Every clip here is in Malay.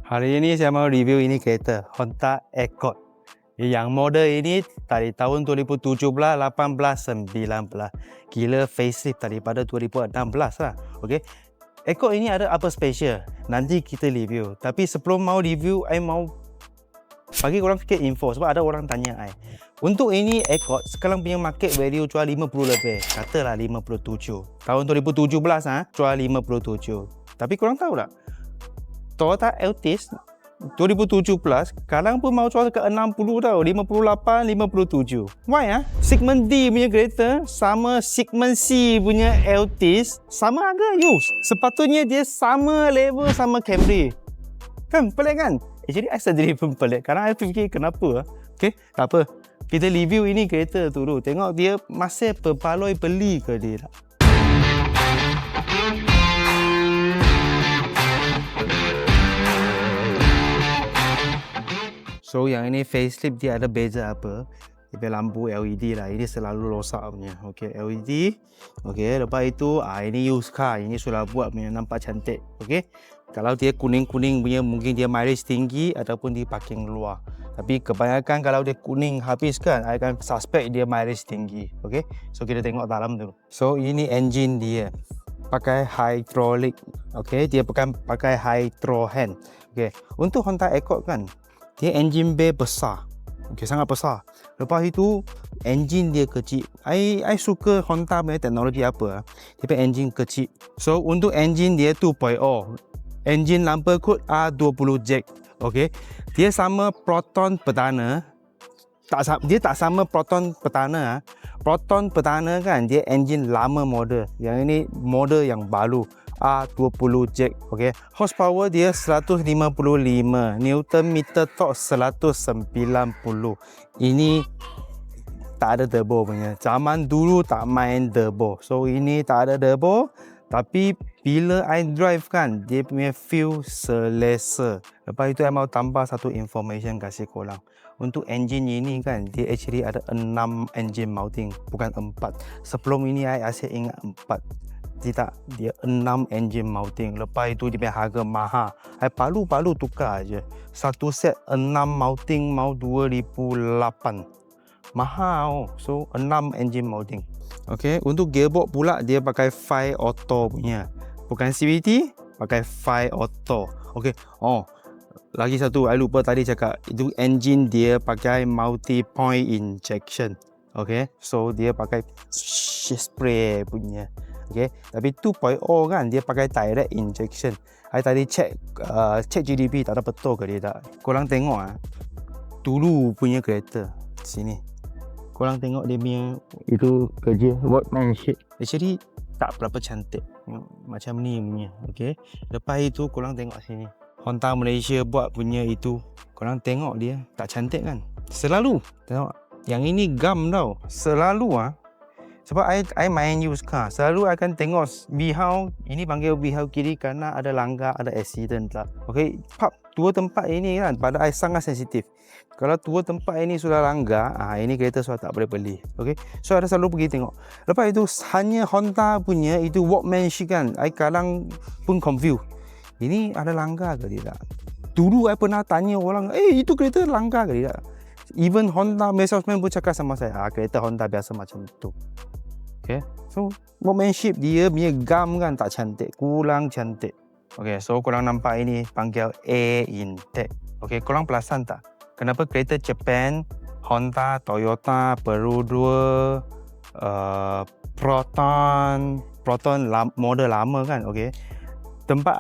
Hari ini saya mau review ini kereta Honda Accord. Yang model ini dari tahun 2017, 18, 19. Gila facelift daripada 2016 lah. Okey. Accord ini ada apa special? Nanti kita review. Tapi sebelum mau review, saya mau bagi korang sikit info sebab ada orang tanya saya. Untuk ini Accord sekarang punya market value jual 50 lebih. Katalah 57. Tahun 2017 jual 57. Tapi korang tahu tak? Toyota Altis 2017 sekarang pun mau jual ke 60 tau, 58, 57. Why Segmen D punya kereta sama segmen C punya Altis sama harga sepatutnya dia sama level sama Camry. Kan pelik kan? Jadi saya sendiri pun pelik. Kadang saya fikir kenapa Okay, tak apa. Kita review ini kereta tu dulu. Tengok dia masih berbaloi beli ke dia tak. So yang ini facelift dia ada beza apa? Dia punya lampu LED lah. Ini selalu rosak punya. Okey, LED. Okey, lepas itu ini used car. Ini sudah buat punya nampak cantik. Okey. Kalau dia kuning-kuning punya mungkin dia mileage tinggi ataupun di parking luar. Tapi kebanyakan kalau dia kuning habis kan, I akan suspect dia mileage tinggi. Okey. So kita tengok dalam dulu. So ini engine dia. Pakai hydraulic. Okey, dia pakai hydro hand. Okey. Untuk Honda Accord kan, dia engine bay besar. Okey, sangat besar. Lepas itu engine dia kecil. I suka Honda punya teknologi apa? Dia punya engine kecil. So untuk engine dia 2.0. Engine number code A20 Jack. Okey. Dia sama Proton perdana. Dia tak sama Proton perdana. Proton perdana kan dia engine lama model. Yang ini model yang baru. A20 Jack. Okey. Horsepower dia 155, Newton meter torque 190. Ini tak ada turbo punya. Zaman dulu tak main turbo. So ini tak ada turbo, tapi bila I drive kan dia punya feel selesa. Lepas itu I mau tambah satu information kasih korang. Untuk engine ini kan dia actually ada 6 engine mounting, bukan 4. Sebelum ini I asyik ingat 4. Tidak, dia 6 engine mounting. Lepas itu dia punya harga mahal. I palu tukar aja. Satu set 6 mounting mau 2008. Mahal. So 6 engine mounting. Okey, untuk gearbox pula dia pakai 5 auto punya. Bukan CVT, pakai 5 auto. Okey. Lagi satu I lupa tadi cakap. Itu engine dia pakai multi point injection. Okey. So dia pakai spray punya. Okey, tapi 2.0 kan dia pakai direct injection. I tadi check GDP tak ada betul ke dia tak. Korang tengok dulu punya kereta sini. Korang tengok dia punya itu kerja workmanship. Actually tak berapa cantik. Macam ni punya. Okey. Lepas itu korang tengok sini. Honda Malaysia buat punya itu. Korang tengok dia tak cantik kan? Selalu tengok. Yang ini gam tau. Selalu sebab I main used car, selalu I akan tengok V-House, ini panggil V-House kiri kerana ada langgar, ada accident lah. Okey, dua tempat ini kan pada I sangat sensitif. Kalau dua tempat ini sudah langgar, ini kereta sudah tak boleh beli. Okey, so I selalu pergi tengok. Lepas itu hanya Honda punya itu workmanship kan, I kadang pun confused. Ini ada langgar ke tidak? Dulu I pernah tanya orang, itu kereta langgar ke tidak? Even Honda salesman pun cakap sama saya, kereta Honda biasa macam itu. Okay, so workmanship dia punya gam kan tak cantik, kurang cantik. Okay, so korang nampak ini panggil air intake. Okay, korang perasan tak? Kenapa kereta Japan, Honda, Toyota perlu dua Proton model lama kan? Okay. Tempat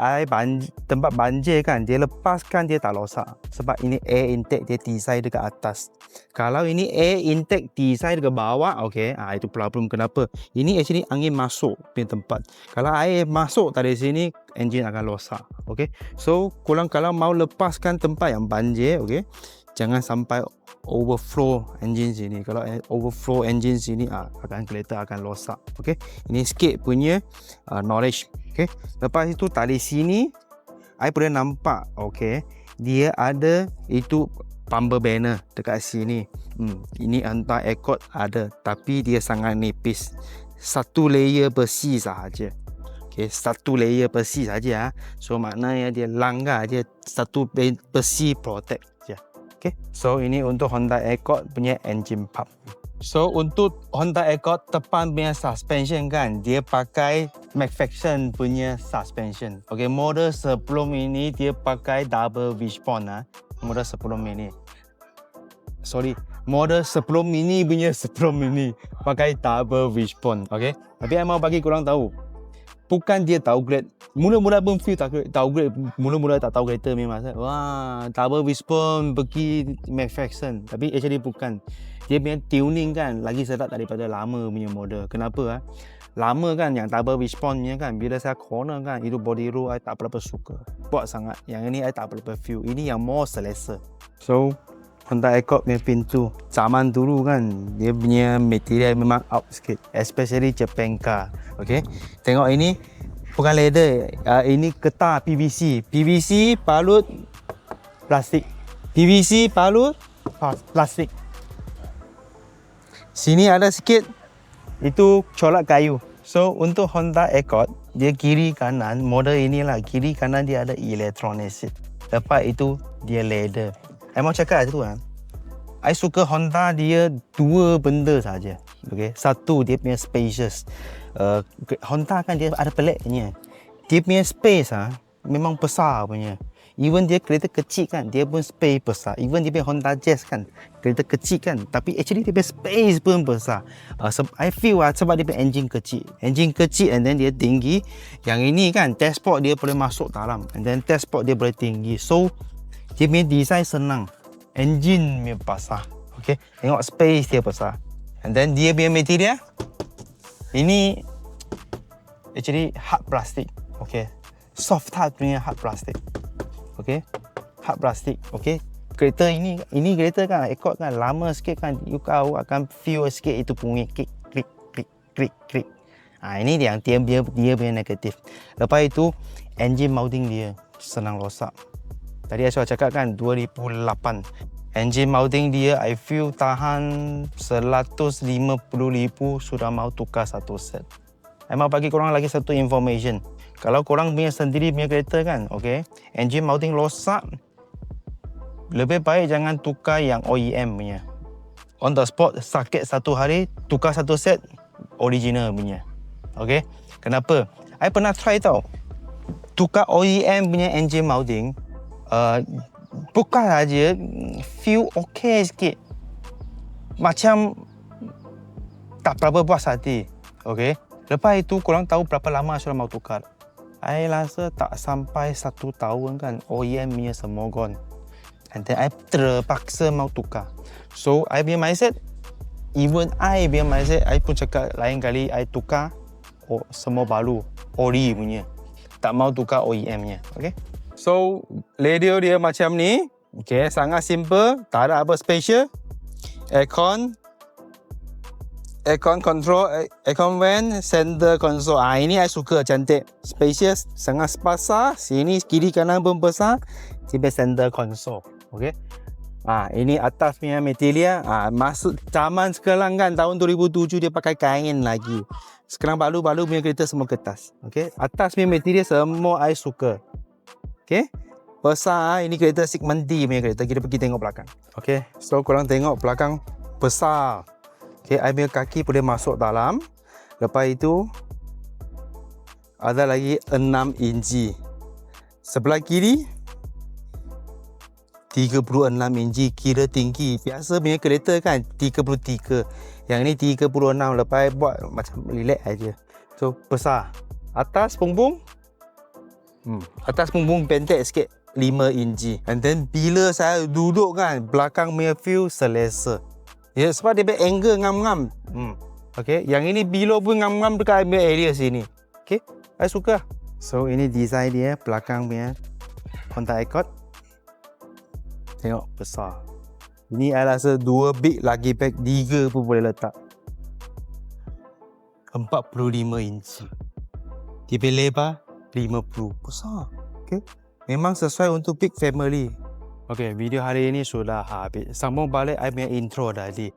banjir kan dia lepaskan dia tak rosak sebab ini air intake dia design dekat atas. Kalau ini air intake design dekat bawah, okey, itu problem kenapa. Ini actually angin masuk punya tempat. Kalau air masuk dari sini engine akan rosak. Okey. So korang kalau mau lepaskan tempat yang banjir, okey, jangan sampai overflow engine sini. Kalau overflow engine sini kereta akan rosak. Okey. Ini sikit punya knowledge. Okey. Lepas itu tali sini I pernah nampak, okey, dia ada itu bumper banner dekat sini. Ini Honda Accord ada, tapi dia sangat nipis. Satu layer besi sahaja. Okay, satu layer besi saja. So maknanya dia langgar je satu besi protect je. Okay, so ini untuk Honda Accord punya engine pump. So untuk Honda Accord depan punya suspension kan, dia pakai McPherson punya suspension. Okay, model sebelum ini dia pakai double wishbone lah. Model sebelum ini. Model sebelum ini pakai double wishbone. Okay, tapi saya mau bagi korang tahu. Bukan dia tahu grade. Mula-mula pun feel tahu grade. Mula-mula tak tahu kereta memang. Wah, double wishbone pergi McPherson. Tapi actually bukan. Dia punya tuning kan lagi sedap daripada lama punya model. Kenapa? Lama kan yang double wishbone nya kan, bila saya corner kan, itu body roll saya tak berapa suka. Kuat sangat. Yang ini saya tak berapa feel. Ini yang more selesa. So, Honda Accord punya pintu. Zaman dulu kan, dia punya material memang out sikit. Especially Japan car. Okay. Tengok ini, bukan leather. Ini getah PVC. PVC balut plastik. PVC balut plastik. Sini ada sikit, itu colak kayu. So, untuk Honda Accord, dia kiri kanan, model inilah, kiri kanan dia ada electronic seat. Lepas itu, dia leather. Saya mau cakap itu kan, saya suka Honda dia dua benda saja. Okay? Satu, dia punya spacious. Honda kan dia ada peliknya. Dia punya space memang besar punya. Even dia kereta kecil kan, dia pun space besar. Even dia punya Honda Jazz kan, kereta kecil kan, tapi actually dia punya space pun besar. I feel sebab dia punya engine kecil. Engine kecil and then dia tinggi. Yang ini kan, dashboard dia boleh masuk dalam. And then dashboard dia boleh tinggi. So, dia punya design senang. Engine dia besar. Okay, tengok space dia besar. And then dia punya material, ini actually hard plastic. Okay, soft touch punya hard plastic. Okay, hard plastic. Okay, kereta ini kereta kan Accord kan lama sikit kan, kau akan feel sikit itu bunyi klik klik klik klik klik. Ini yang dia punya negatif. Lepas itu engine mounting dia senang rosak. Tadi saya cakap kan 2008. Engine mounting dia I feel tahan 150,000 sudah mau tukar satu set. Saya mau bagi korang lagi satu information. Kalau korang punya sendiri punya kereta kan, okay, engine mounting rosak, lebih baik jangan tukar yang OEM punya. On the spot, sakit satu hari, tukar satu set original punya. Okay, kenapa? I pernah try tau. Tukar OEM punya engine mounting, buka aja, feel okay sikit. Macam tak berapa puas hati. Okay, lepas itu korang tahu berapa lama sudah mau tukar? I rasa tak sampai 1 tahun kan, OEM punya semua gone. And then I terpaksa mau tukar. So, I punya mindset, even I punya mindset, I pun cakap lain kali I tukar semua baru, ori punya. Tak mau tukar OEM-nya. Okay? So, radio dia macam ni. Okay, sangat simple, tak ada apa special. Aircon control, aircon vent, center console. Ini I suka, cantik, spacious, sangat besar. Sini kiri kanan pun besar. Tiba center console. Okay. Ini atas punya material. Masuk zaman sekarang kan, tahun 2007 dia pakai kain lagi. Sekarang balu-balu punya kereta semua kertas. Okay. Atas punya material semua I suka. Okay. Besar. Ini kereta segmen D punya kereta. Kita pergi tengok belakang. Okay. So korang tengok belakang besar. Okay, I punya kaki boleh masuk dalam. Lepas itu ada lagi 6 inci. Sebelah kiri 36 inci, kira tinggi. Biasa punya kereta kan 33. Yang ni 36, lepas buat macam relax aja. So besar. Atas punggung atas punggung pendek sikit 5 inci. And then bila saya duduk kan, belakang punya view selesa. Ya, sebab dia punya angle ngam-ngam. Okay, yang ini below pun ngam-ngam dekat area sini. Okay, saya suka. So, ini design dia, belakang punya Honda Accord. Tengok, besar. Ini saya rasa 2 big lagi pack, 3 pun boleh letak. 45 inci. Dia punya lebar 50. Besar. Okay, memang sesuai untuk big family. Okay, video hari ini sudah habis. Sambung balik I punya intro tadi.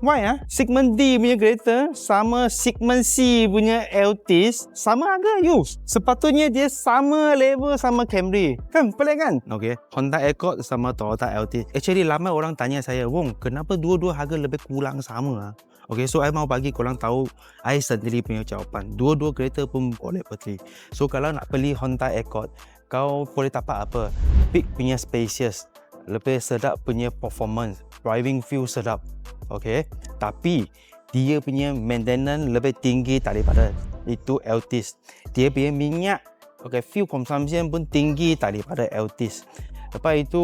Why segmen D punya kereta sama segmen C punya Altis sama harga use. Sepatutnya dia sama level sama Camry. Kan pelik kan? Okay. Honda Accord sama Toyota Altis. Actually ramai orang tanya saya, Wong, kenapa dua-dua harga lebih kurang sama? Okay, so I mau bagi korang tahu I sendiri punya jawapan. Dua-dua kereta pun boleh beli. So kalau nak beli Honda Accord, kau boleh dapat apa? Big punya spacious, lebih sedap punya performance, driving feel sedap. Okay, tapi dia punya maintenance lebih tinggi daripada itu Altis. Dia punya minyak, okay, fuel consumption pun tinggi daripada Altis. Lepas itu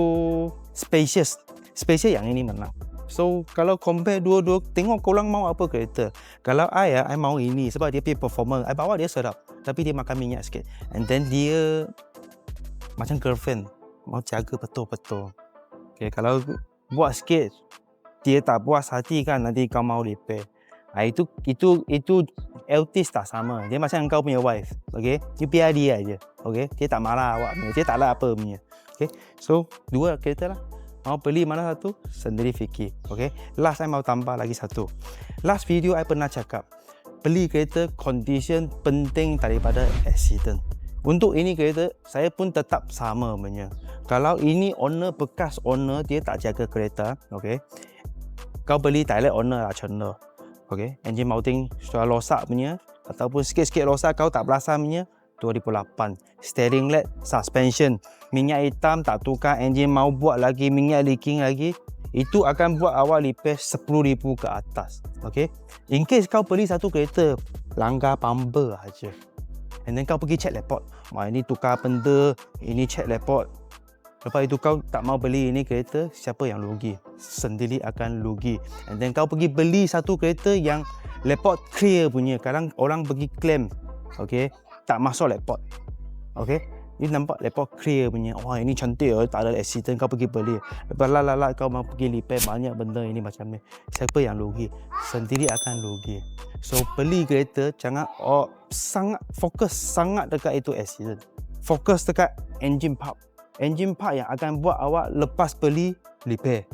spacious yang ini menang. So kalau compare dua-dua, tengok korang mau apa kereta. Kalau I mau ini sebab dia punya performance, I bawa dia sedap, tapi dia makan minyak sikit. And then dia macam girlfriend, mau jaga betul-betul. Okay, kalau buat sikit dia tak puas hati kan, nanti kau mau repair. Itu Altis tak sama. Dia macam kau punya wife. Okay, you biar dia aja. Okay, dia tak marah awak punya, dia tak lah apa punya. Okay, so dua kereta lah. Mau beli mana satu, sendiri fikir. Okay, last I mau tambah lagi satu. Last video I pernah cakap, beli kereta condition penting daripada accident. Untuk ini kereta, saya pun tetap sama punya. Kalau ini owner, bekas owner, dia tak jaga kereta, okay, kau beli direct owner lah contoh. Okay, engine mounting sudah rosak punya, ataupun sikit-sikit rosak kau tak perasan punya, 2008. Steering led, suspension, minyak hitam tak tukar, engine mau buat lagi, minyak leaking lagi, itu akan buat awak repair 10,000 ke atas. Okay, in case kau beli satu kereta, langgar bumper aja. And then kau pergi check report, ini tukar benda, ini check report. Lepas itu kau tak mau beli ini kereta, siapa yang rugi? Sendiri akan rugi. And then kau pergi beli satu kereta yang report clear punya. Kadang orang pergi claim, okay, tak masuk report. Okay, ini nampak report clear punya. Wah, ini cantik, tak ada accident, kau pergi beli. Lepas lah kau mau pergi repair banyak benda ini macam ni. Siapa yang rugi? Sendiri akan rugi. So beli kereta jangan sangat fokus sangat dekat itu accident. Fokus dekat engine part. Engine part yang akan buat awak lepas beli repair.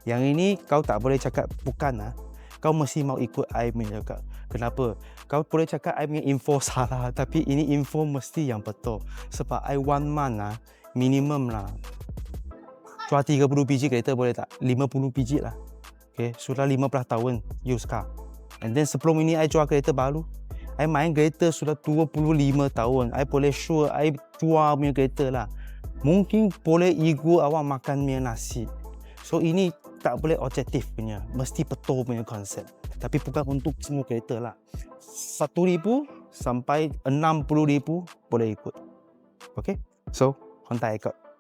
Yang ini kau tak boleh cakap bukan Kau mesti mau ikut I punya cakap. Kenapa? Kau boleh cakap I punya info salah, tapi ini info mesti yang betul. Sebab I 1 month minimum lah. Jual 30 biji kereta boleh tak? 50 biji lah. Okay, sudah 15 tahun use car. And then sebelum ini I jual kereta baru. I main kereta sudah 25 tahun. I boleh sure I jual punya kereta lah. Mungkin boleh ego awak makan punya nasi. So ini tak boleh objektif punya. Mesti betul punya konsep. Tapi bukan untuk semua kereta lah. 1,000 sampai 60,000 boleh ikut. Okay? So, Honda Accord.